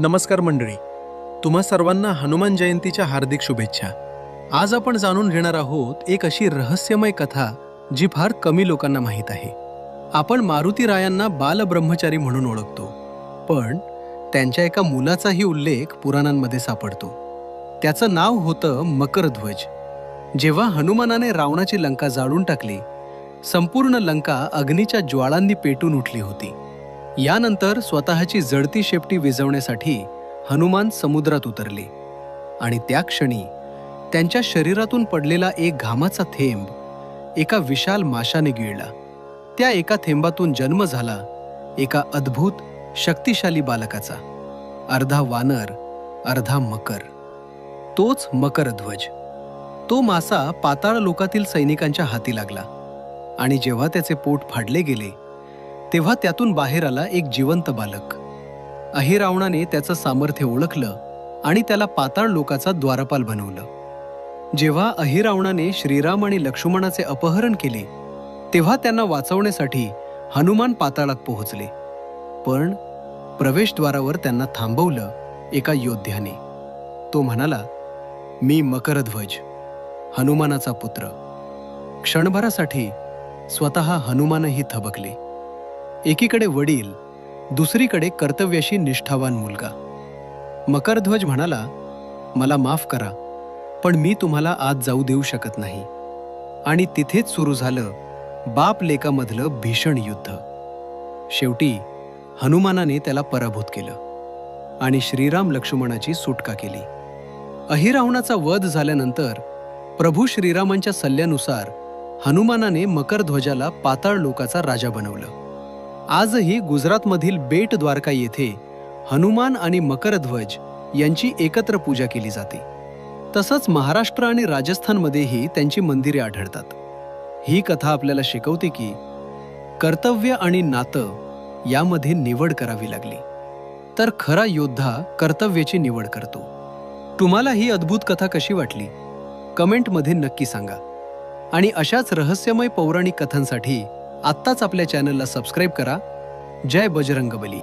नमस्कार मंडळी, तुम्हा सर्वांना हनुमान जयंतीच्या हार्दिक शुभेच्छा. आज आपण जाणून घेणार आहोत एक अशी रहस्यमय कथा जी फार कमी लोकांना माहीत आहे. आपण मारुती रायांना बालब्रह्मचारी म्हणून ओळखतो, पण त्यांच्या एका मुलाचाही उल्लेख पुराणांमध्ये सापडतो. त्याचं नाव होतं मकरध्वज. जेव्हा हनुमानाने रावणाची लंका जाळून टाकली, संपूर्ण लंका अग्नीच्या ज्वाळांनी पेटून उठली होती. यानंतर स्वतःची जळती शेपटी विझवण्यासाठी हनुमान समुद्रात उतरले आणि त्या क्षणी त्यांच्या शरीरातून पडलेला एक घामाचा थेंब एका विशाल माशाने गिळला. त्या एका थेंबातून जन्म झाला एका अद्भुत शक्तिशाली बालकाचा, अर्धा वानर अर्धा मकर. तोच मकरध्वज. तो मासा पाताळ लोकातील सैनिकांच्या हाती लागला आणि जेव्हा त्याचे पोट फाडले गेले तेव्हा त्यातून बाहेर आला एक जिवंत बालक. अहिरावणाने त्याचं सामर्थ्य ओळखलं आणि त्याला पाताळ लोकाचा द्वारपाल बनवलं. जेव्हा अहिरावणाने श्रीराम आणि लक्ष्मणाचे अपहरण केले तेव्हा त्यांना वाचवण्यासाठी हनुमान पाताळात पोहोचले, पण प्रवेशद्वारावर त्यांना थांबवलं एका योद्ध्याने. तो म्हणाला, "मी मकरध्वज, हनुमानाचा पुत्र." क्षणभरासाठी स्वतः हनुमानही थबकले. एकीकडे वडील, दुसरीकडे कर्तव्याशी निष्ठावान मुलगा. मकरध्वज म्हणाला, "मला माफ करा, पण मी तुम्हाला आज जाऊ देऊ शकत नाही." आणि तिथेच सुरू झालं बाप लेकामधलं भीषण युद्ध. शेवटी हनुमानाने त्याला पराभूत केलं आणि श्रीराम लक्ष्मणाची सुटका केली. अहिरावणाचा वध झाल्यानंतर प्रभू श्रीरामांच्या सल्ल्यानुसार हनुमानाने मकरध्वजाला पाताळ लोकाचा राजा बनवलं. आजही गुजरातमधील बेट द्वारका येथे हनुमान आणि मकरध्वज यांची एकत्र पूजा केली जाते. तसंच महाराष्ट्र आणि राजस्थानमध्येही त्यांची मंदिरे आढळतात. ही कथा आपल्याला शिकवते की कर्तव्य आणि नातं यामध्ये निवड करावी लागली तर खरा योद्धा कर्तव्याची निवड करतो. तुम्हाला ही अद्भुत कथा कशी वाटली? कमेंटमध्ये नक्की सांगा. आणि अशाच रहस्यमय पौराणिक कथांसाठी आत्ताच आपल्या चॅनलला सबस्क्राईब करा. जय बजरंगबली.